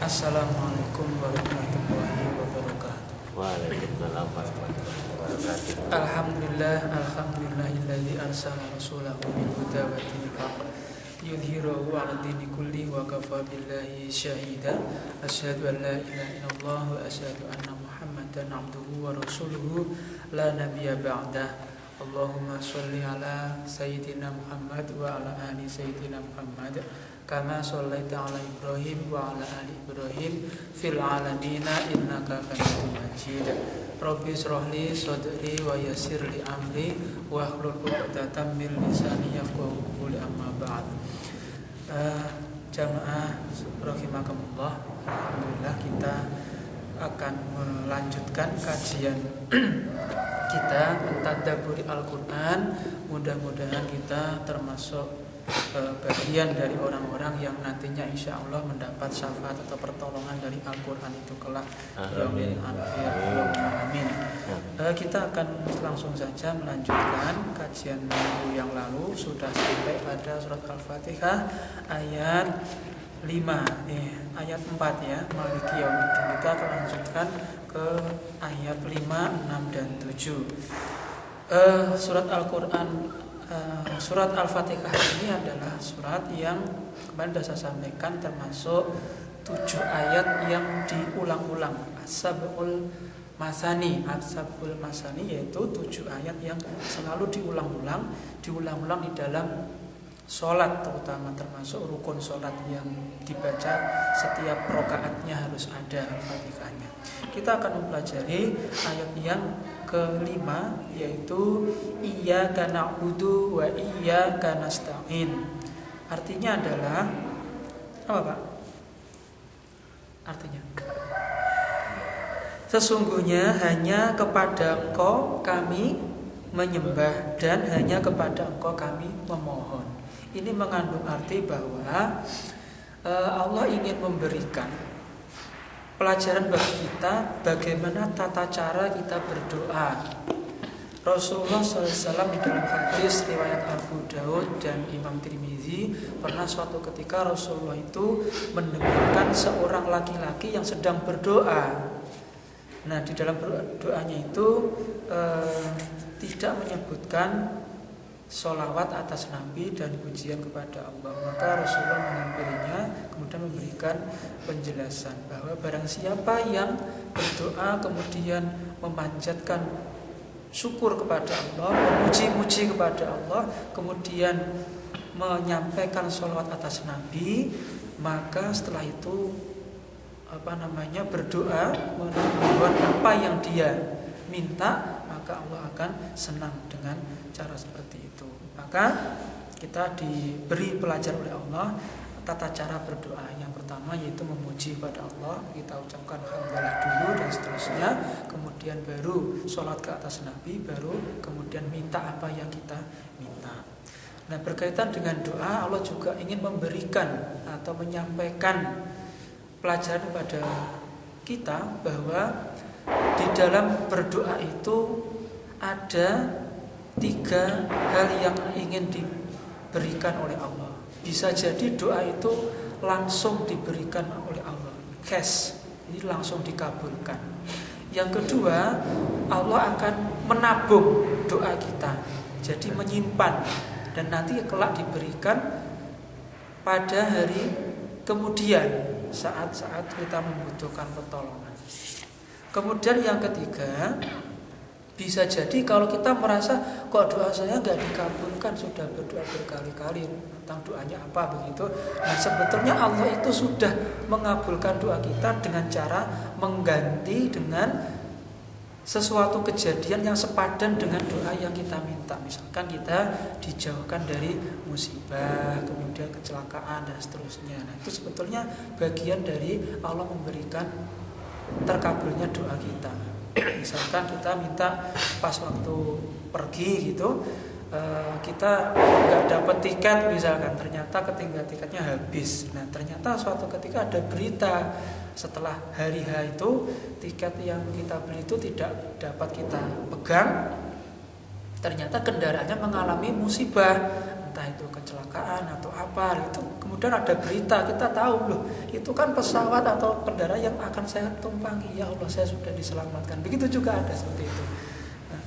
Assalamualaikum warahmatullahi wabarakatuh. Waalaikumsalam warahmatullahi wabarakatuh. Alhamdulillahilladzi arsala rasulahu bil huda wa dinil haqq yudhhirahu 'ala dini kulli wa kafa billahi syahida. Asyhadu an la ilaha illallah wa asyhadu anna Muhammadan 'abduhu wa rasuluhu la nabiyya ba'dah. Allahumma sholli ala sayyidina Muhammad wa ala ali sayyidina Muhammad kama shallaita ala Ibrahim wa ala ali Ibrahim fil alamina innaka Hamidum Majid. Rabbi shrah li sadri wa yassir li amri wa hlul 'uqdatam min lisani yafqahu qawli, amma ba'd. Jamaah rahimakumullah, alhamdulillah kita akan melanjutkan kajian kita mentadabburi Al-Qur'an. Mudah-mudahan kita termasuk bagian dari orang-orang yang nantinya insya Allah mendapat syafaat atau pertolongan dari Al-Quran itu kelak. Amin. Amin. Kita akan langsung saja melanjutkan kajian minggu yang lalu. Sudah sampai pada surat Al-Fatihah ayat 5, ayat 4 ya, Maliki Yaumiddin. Kita akan lanjutkan ke ayat 5, 6 dan 7. Surat Al-Quran, surat Al-Fatihah ini adalah surat yang kemarin sudah saya sampaikan termasuk 7 ayat yang diulang-ulang. As-sab'ul masani yaitu 7 ayat yang selalu diulang-ulang di dalam sholat, terutama termasuk rukun sholat yang dibaca setiap rakaatnya harus ada Al-Fatihahnya. Kita akan mempelajari ayat yang kelima, yaitu iyyaka na'budu wa iyyaka nasta'in. Artinya adalah apa, Pak? Artinya sesungguhnya hanya kepada Engkau kami menyembah dan hanya kepada Engkau kami memohon. Ini mengandung arti bahwa Allah ingin memberikan pelajaran bagi kita bagaimana tata cara kita berdoa. Rasulullah SAW di dalam hadis riwayat Abu Daud dan Imam Tirmizi, pernah suatu ketika Rasulullah itu mendengarkan seorang laki-laki yang sedang berdoa. Nah, di dalam doanya itu tidak menyebutkan sholawat atas Nabi dan pujian kepada Allah. Maka Rasulullah mengambilnya, kemudian memberikan penjelasan bahwa barang siapa yang berdoa kemudian memanjatkan syukur kepada Allah, memuji-muji kepada Allah, kemudian menyampaikan sholawat atas Nabi, maka setelah itu berdoa memohon apa yang dia minta, maka Allah akan senang dengan cara seperti itu. Maka kita diberi pelajaran oleh Allah tata cara berdoa. Yang pertama yaitu memuji pada Allah, kita ucapkan alhamdulillah dulu dan seterusnya, kemudian baru sholat ke atas Nabi, baru kemudian minta apa yang kita minta. Nah, berkaitan dengan doa, Allah juga ingin memberikan atau menyampaikan pelajaran kepada kita bahwa di dalam berdoa itu ada 3 hal yang ingin diberikan oleh Allah. Bisa jadi doa itu langsung diberikan oleh Allah, cash, jadi langsung dikabulkan. Yang kedua, Allah akan menabung doa kita, jadi menyimpan, dan nanti kelak diberikan pada hari kemudian saat-saat kita membutuhkan pertolongan. Kemudian yang ketiga, bisa jadi kalau kita merasa kok doa saya nggak dikabulkan, sudah berdoa berkali-kali tentang doanya apa begitu. Nah, sebetulnya Allah itu sudah mengabulkan doa kita dengan cara mengganti dengan sesuatu kejadian yang sepadan dengan doa yang kita minta. Misalkan kita dijauhkan dari musibah, kemudian kecelakaan dan seterusnya. Nah, itu sebetulnya bagian dari Allah memberikan terkabulnya doa kita. Misalkan kita minta pas waktu pergi gitu, kita nggak dapat tiket misalkan, ternyata ketinggalan tiketnya habis. Nah, ternyata suatu ketika ada berita setelah hari H itu tiket yang kita beli itu tidak dapat kita pegang. Ternyata kendaraannya mengalami musibah, entah itu kecelakaan atau apa, itu kemudian ada berita, kita tahu loh itu kan pesawat atau kendaraan yang akan saya tumpangi, ya Allah saya sudah diselamatkan. Begitu juga ada seperti itu. Nah,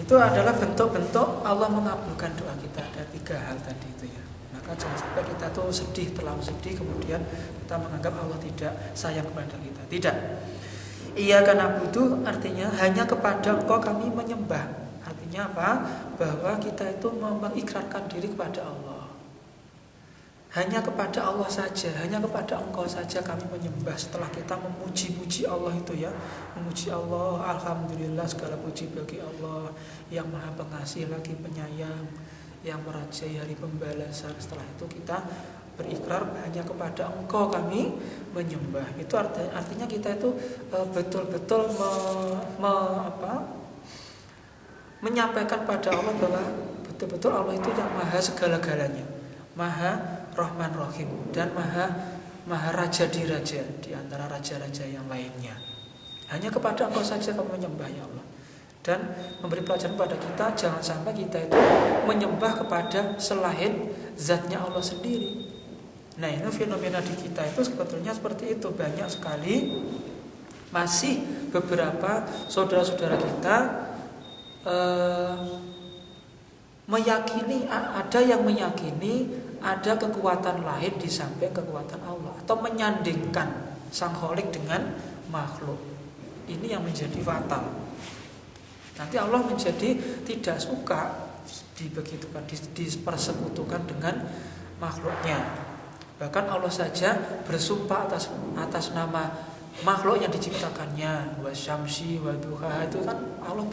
itu adalah bentuk-bentuk Allah mengabulkan doa kita. Ada 3 hal tadi itu ya. Maka jangan sampai kita tuh sedih, terlalu sedih kemudian kita menganggap Allah tidak sayang kepada kita. Tidak. Iyyaka na'budu artinya hanya kepada Engkau kami menyembah. Artinya apa? Bahwa kita itu mengikrarkan diri kepada Allah. Hanya kepada Allah saja, hanya kepada Engkau saja kami menyembah. Setelah kita memuji-muji Allah itu ya, memuji Allah, alhamdulillah segala puji bagi Allah yang Maha Pengasih lagi Penyayang, yang merajai hari pembalasan. Setelah itu kita berikrar hanya kepada Engkau kami menyembah. Itu artinya kita itu betul-betul menyampaikan pada Allah bahwa betul-betul Allah itu yang maha segala-galanya, maha Rahman Rahim, dan maha raja di raja di antara raja-raja yang lainnya. Hanya kepada Engkau saja kami menyembah ya Allah. Dan memberi pelajaran pada kita, jangan sampai kita itu menyembah kepada selain zatnya Allah sendiri. Nah ini fenomena di kita itu sebetulnya seperti itu. Banyak sekali masih beberapa saudara-saudara kita meyakini, ada yang meyakini ada kekuatan lain di samping kekuatan Allah, atau menyandingkan Sang Kholik dengan makhluk. Ini yang menjadi fatal. Nanti Allah menjadi tidak suka dibegitukan, dipersekutukan dengan makhluknya. Bahkan Allah saja bersumpah atas nama makhluk yang diciptakannya, wasyamsi waduha, itu kan Allah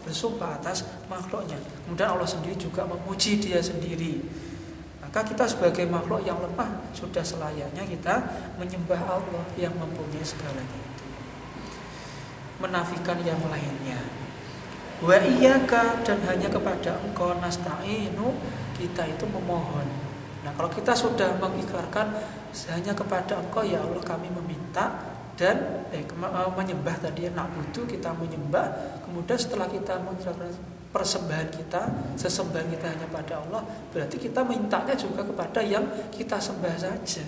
bersumpah atas makhluknya. Kemudian Allah sendiri juga memuji dia sendiri. Maka kita sebagai makhluk yang lemah sudah selayaknya kita menyembah Allah yang mempunyai segalanya itu, menafikan yang lainnya. Wa iyyaka, dan hanya kepada Engkau nasta'inu, kita itu memohon. Nah kalau kita sudah mengikrarkan hanya kepada Engkau ya Allah kami meminta, dan menyembah tadi na'budu, kita menyembah. Kemudian setelah kita mengikrarkan persembahan kita, sesembahan kita hanya pada Allah, berarti kita mintanya juga kepada yang kita sembah saja,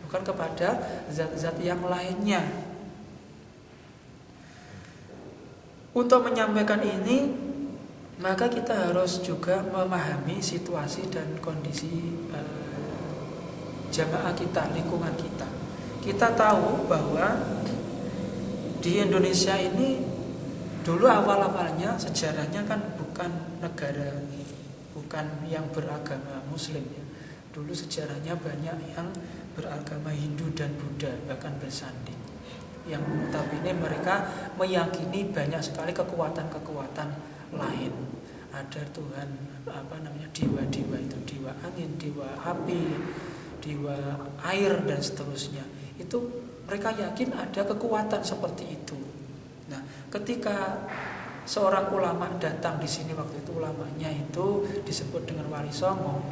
bukan kepada zat-zat yang lainnya. Untuk menyampaikan ini, maka kita harus juga memahami situasi dan kondisi jamaah kita, lingkungan kita. Kita tahu bahwa di Indonesia ini dulu awal-awalnya sejarahnya kan bukan negara, bukan yang beragama Muslim ya. Dulu sejarahnya banyak yang beragama Hindu dan Buddha, bahkan bersanding. Yang notabene mereka meyakini banyak sekali kekuatan-kekuatan lain. Ada Tuhan dewa-dewa itu, dewa angin, dewa api, dewa air dan seterusnya. Itu mereka yakin ada kekuatan seperti itu. Nah, ketika seorang ulama datang di sini, waktu itu ulamanya itu disebut dengan Wali Songo,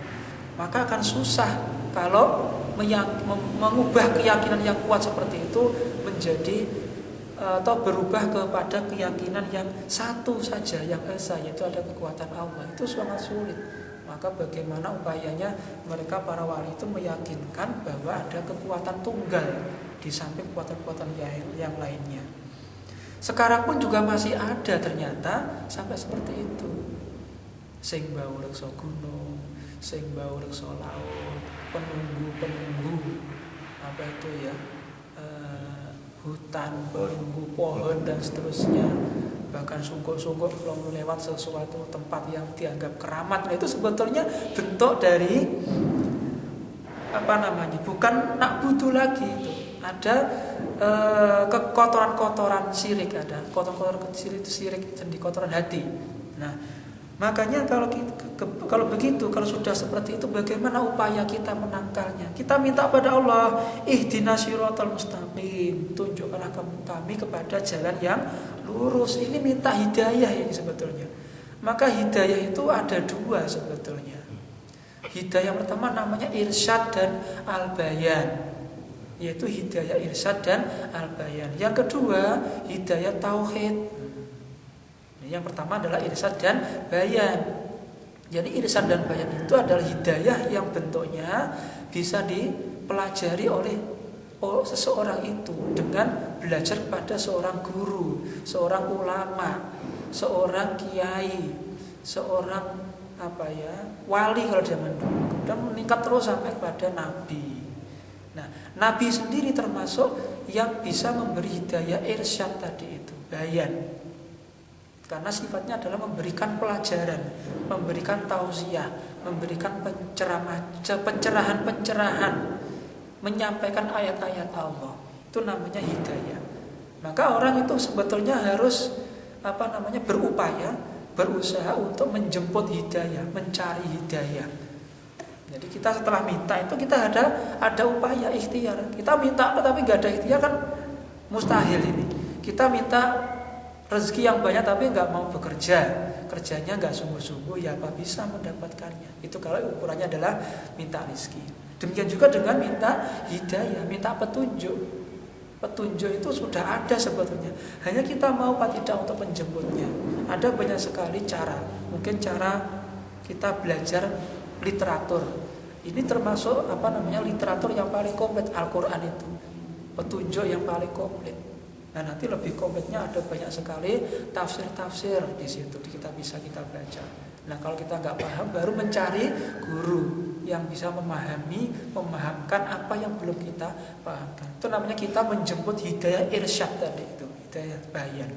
maka akan susah kalau mengubah keyakinan yang kuat seperti itu menjadi atau berubah kepada keyakinan yang satu saja, yang esa, yaitu ada kekuatan Allah. Itu sangat sulit. Maka bagaimana upayanya mereka para wali itu meyakinkan bahwa ada kekuatan tunggal di samping kekuatan-kekuatan yang lainnya. Sekarang pun juga masih ada ternyata sampai seperti itu. Sing bau reksa gunung, sing bau reksa laut, penunggu apa itu ya, hutan, penunggu pohon dan seterusnya. Bahkan sungguh-sungguh kalau lewat sesuatu tempat yang dianggap keramat, nah itu sebetulnya bentuk dari bukan na'budu lagi itu. Ada kekotoran-kotoran syirik, ada kotoran-kotoran kecil itu syirik, jadi kotoran hati. Nah, makanya kalau begitu, kalau sudah seperti itu, bagaimana upaya kita menangkalnya? Kita minta pada Allah, ihdinas siratal mustaqim, tunjukkanlah kami kepada jalan yang lurus. Ini minta hidayah ini sebetulnya. Maka hidayah itu ada dua sebetulnya. Hidayah pertama namanya irsyad dan al-bayan, yaitu hidayah irsyad dan al-bayan. Yang kedua hidayah tauhid. Yang pertama adalah irsyad dan bayan, Jadi irsyad dan bayan itu adalah hidayah yang bentuknya bisa dipelajari oleh seseorang itu dengan belajar pada seorang guru, seorang ulama, seorang kiai, seorang wali kalau zaman dulu. Kemudian meningkat terus sampai kepada nabi. Nah, nabi sendiri termasuk yang bisa memberi hidayah irsyad tadi itu, bayan. Karena sifatnya adalah memberikan pelajaran, memberikan tausiah, memberikan pencerahan, menyampaikan ayat-ayat Allah. Itu namanya hidayah. Maka orang itu sebetulnya harus berupaya, berusaha untuk menjemput hidayah, mencari hidayah. Jadi kita setelah minta itu kita ada upaya ikhtiar. Kita minta tapi nggak ada ikhtiar kan mustahil ini. Kita minta rezeki yang banyak tapi nggak mau bekerja, kerjanya nggak sungguh-sungguh, ya apa bisa mendapatkannya? Itu kalau ukurannya adalah minta rezeki. Demikian juga dengan minta hidayah, minta petunjuk. Petunjuk itu sudah ada sebetulnya. Hanya kita mau apa tidak untuk menjemputnya. Ada banyak sekali cara. Mungkin cara kita belajar literatur. Ini termasuk literatur yang paling komplit, Al-Qur'an itu. Petunjuk yang paling komplit. Nah, nanti lebih kompletnya ada banyak sekali tafsir-tafsir di situ kita baca. Nah, kalau kita nggak paham baru mencari guru yang bisa memahamkan apa yang belum kita pahamkan. Itu namanya kita menjemput hidayah irsyad tadi itu, hidayah bayan.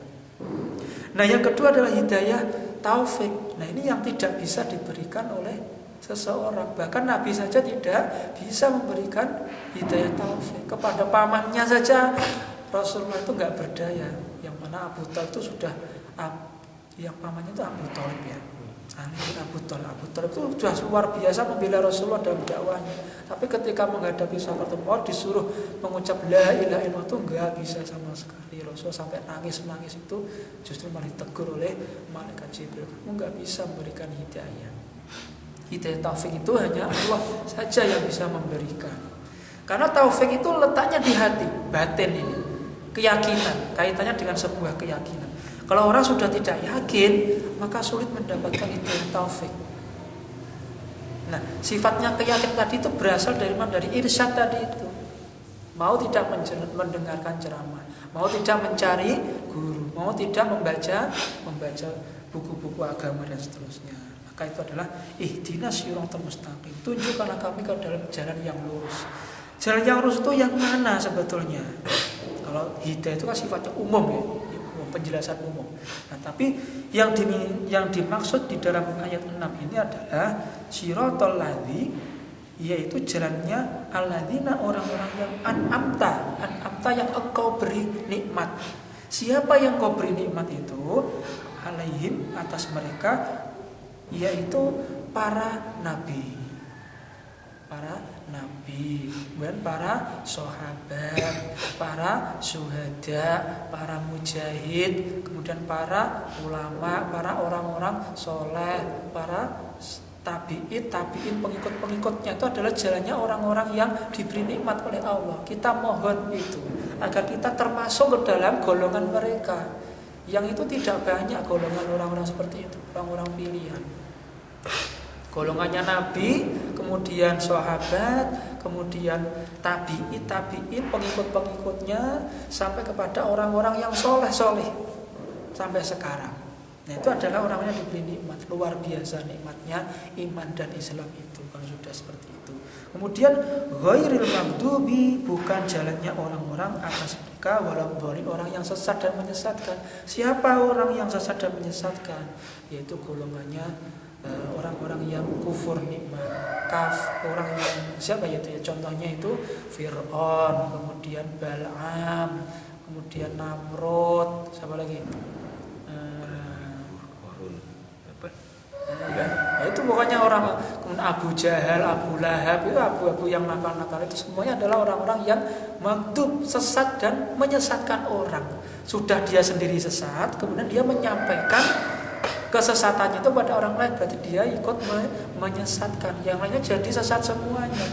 Nah, yang kedua adalah hidayah taufik. Nah, ini yang tidak bisa diberikan oleh seseorang. Bahkan Nabi saja tidak bisa memberikan hidayah taufik. Kepada pamannya saja Rasulullah itu nggak berdaya. Yang mana Abu Thalib itu sudah yang pamannya itu Abu Thalib ya. Abu Thalib itu sudah luar biasa membela Rasulullah dalam dakwahnya. Tapi ketika menghadapi sakaratul maut disuruh mengucap la ilaha illallah itu nggak bisa sama sekali. Rasulullah sampai nangis itu justru malah ditegur oleh malaikat Jibril. Kamu nggak bisa memberikan hidayah. Hidayah taufik itu hanya Allah saja yang bisa memberikan. Karena taufik itu letaknya di hati, batin ini. Keyakinan, kaitannya dengan sebuah keyakinan. Kalau orang sudah tidak yakin, maka sulit mendapatkan hidayah taufik. Nah, sifatnya keyakinan tadi itu berasal dari mana? Dari irsyad tadi itu. Mau tidak mendengarkan ceramah, mau tidak mencari guru, mau tidak membaca buku-buku agama dan seterusnya. Maka itu adalah ihdinas siratal mustaqim. Tunjukkanlah kami ke dalam jalan yang lurus. Jalan yang lurus itu yang mana sebetulnya? Kalau hidayah itu kan sifatnya umum ya, penjelasan umum. Nah, tapi yang dimaksud di dalam ayat 6 ini adalah siratal ladzi, yaitu jalannya alladzina, orang-orang yang an'amta yang engkau beri nikmat. Siapa yang kau beri nikmat itu? Alaihim, atas mereka, yaitu para nabi, kemudian para sahabat, para syuhada, para mujahid, kemudian para ulama, para orang-orang soleh, para tabi'in, pengikut-pengikutnya. Itu adalah jalannya orang-orang yang diberi nikmat oleh Allah. Kita mohon itu agar kita termasuk ke dalam golongan mereka. Yang itu tidak banyak golongan orang-orang seperti itu, orang-orang pilihan. Golongannya Nabi, kemudian sahabat, kemudian tabi'in, pengikut-pengikutnya, sampai kepada orang-orang yang soleh sampai sekarang. Nah, itu adalah orang yang diberi nikmat, luar biasa nikmatnya iman dan Islam itu kalau sudah seperti itu. Kemudian ghairil maghdubi, bukan jalannya orang-orang atas mereka waladhdallin, orang yang sesat dan menyesatkan. Siapa orang yang sesat dan menyesatkan? Yaitu golongannya orang-orang yang kufur nikmat, orang yang siapa yaitu ya, contohnya itu Fir'aun, kemudian Bal'am, kemudian Namrud, siapa lagi? Itu pokoknya orang, kemudian Abu Jahal, Abu Lahab, itu abu-abu yang nakal-nakal itu semuanya adalah orang-orang yang maghdub, sesat dan menyesatkan orang. Sudah dia sendiri sesat, kemudian dia menyampaikan kesesatannya itu pada orang lain, berarti dia ikut menyesatkan. Yang lainnya jadi sesat semuanya.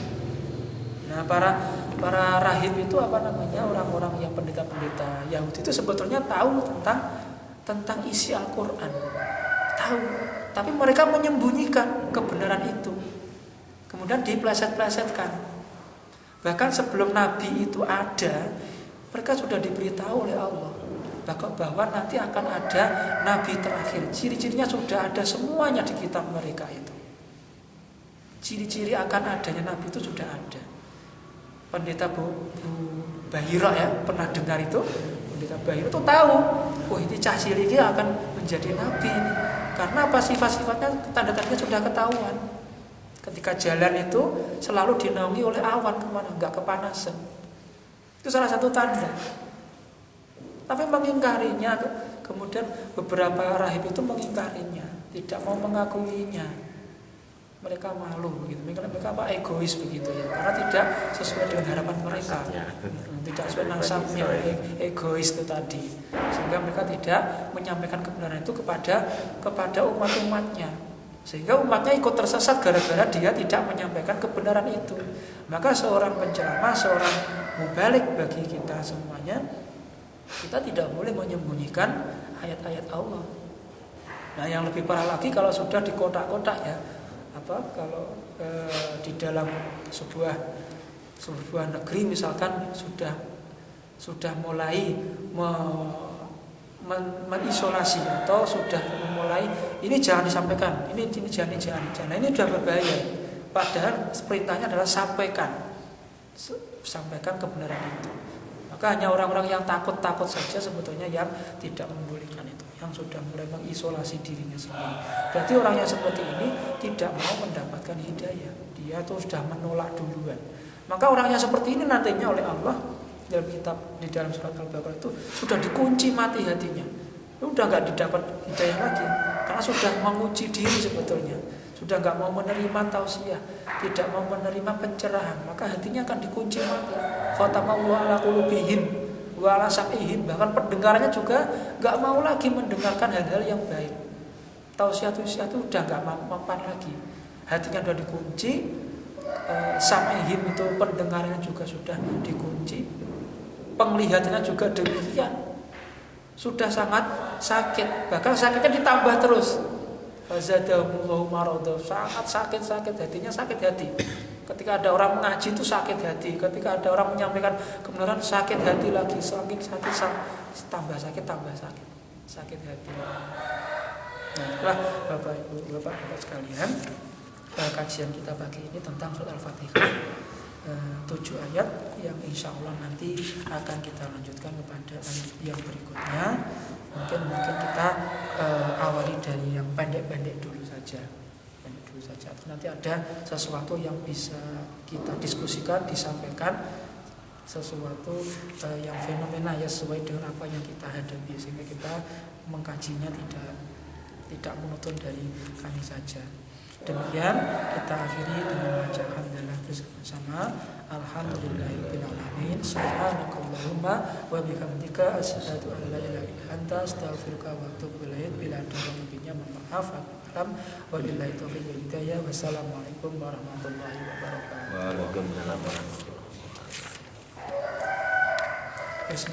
Nah, para rahib itu orang-orang yang pendeta-pendeta Yahudi itu sebetulnya tahu tentang isi Al-Qur'an. Tahu. tapi mereka menyembunyikan kebenaran itu. Kemudian dipleset-plesetkan. Bahkan sebelum Nabi itu ada, mereka sudah diberitahu oleh Allah bahwa nanti akan ada Nabi terakhir. Ciri-cirinya sudah ada semuanya di kitab mereka itu. Ciri-ciri akan adanya Nabi itu sudah ada. Pendeta Bu Bahira ya, pernah dengar itu? Pendeta Bahira itu tahu, oh ini cah cilik akan menjadi Nabi ini. Karena apa, sifat-sifatnya, tanda-tandanya sudah ketahuan. Ketika jalan itu selalu dinaungi oleh awan kemana, nggak kepanasan. Itu salah satu tanda. Tapi mengingkarinya, kemudian beberapa rahib itu mengingkarinya, tidak mau mengakuinya. Mereka malu begitu, mereka egois begitu ya, karena tidak sesuai dengan harapan mereka, tidak sesuai nasabnya, egois itu tadi, sehingga mereka tidak menyampaikan kebenaran itu kepada umat-umatnya, sehingga umatnya ikut tersesat gara-gara dia tidak menyampaikan kebenaran itu. Maka seorang penceramah, seorang mubalik bagi kita semuanya, kita tidak boleh menyembunyikan ayat-ayat Allah. Nah, yang lebih parah lagi kalau sudah di kotak-kotak ya. Kalau di dalam sebuah negeri misalkan sudah mulai mengisolasi atau sudah memulai ini jangan disampaikan, ini jangan. Nah, ini sudah berbahaya. Padahal perintahnya adalah sampaikan kebenaran itu. Maka hanya orang-orang yang takut saja sebetulnya yang tidak membolehkan itu, yang sudah mulai mengisolasi dirinya sendiri. Berarti orang yang seperti ini tidak mau mendapatkan hidayah. Dia tuh sudah menolak duluan. Maka orang yang seperti ini nantinya oleh Allah dalam kitab di dalam surat Al-Baqarah itu sudah dikunci mati hatinya. Sudah nggak didapat hidayah lagi karena sudah mengunci diri sebetulnya. Sudah nggak mau menerima tausiah, tidak mau menerima pencerahan, maka hatinya akan dikunci mati. Khatamallahu ala qulubihim wa ala sam'ihim, bahkan pendengarannya juga nggak mau lagi mendengarkan hal-hal yang baik. Tausiah itu udah nggak mempan lagi. Hatinya sudah dikunci, sam'ihim itu pendengarannya juga sudah dikunci, penglihatannya juga demikian. Sudah sangat sakit, bahkan sakitnya ditambah terus. Fazadahumullahu maradha, sangat sakit hatinya, sakit hati. Ketika ada orang mengaji itu sakit hati, ketika ada orang menyampaikan kebenaran sakit hati lagi, tambah sakit hati. Nah, itulah Bapak Ibu, Bapak sekalian, kajian kita pagi ini tentang surat Al-Fatihah, 7 ayat yang insya Allah nanti akan kita lanjutkan kepada ayat yang berikutnya. Mungkin kita awali dari yang pendek-pendek dulu saja. Atau nanti ada sesuatu yang bisa kita diskusikan, disampaikan, sesuatu yang fenomena ya sesuai dengan apa yang kita hadapi, sehingga kita mengkajinya tidak monoton dari kami saja. Demikian kita akhiri dengan baca alhamdulillah bersama-sama. Alhamdulillahirabbil alamin. Subhanakallahumma wa bihamdika asyhadu an la ilaha illa anta astaghfiruka wa atubu ilaik. Bila ada yang lebihnya mohon maaf. Wabillahi taufiq wal hidayah. Wassalamualaikum warahmatullahi wabarakatuh. Waalaikumsalam warahmatullahi wabarakatuh.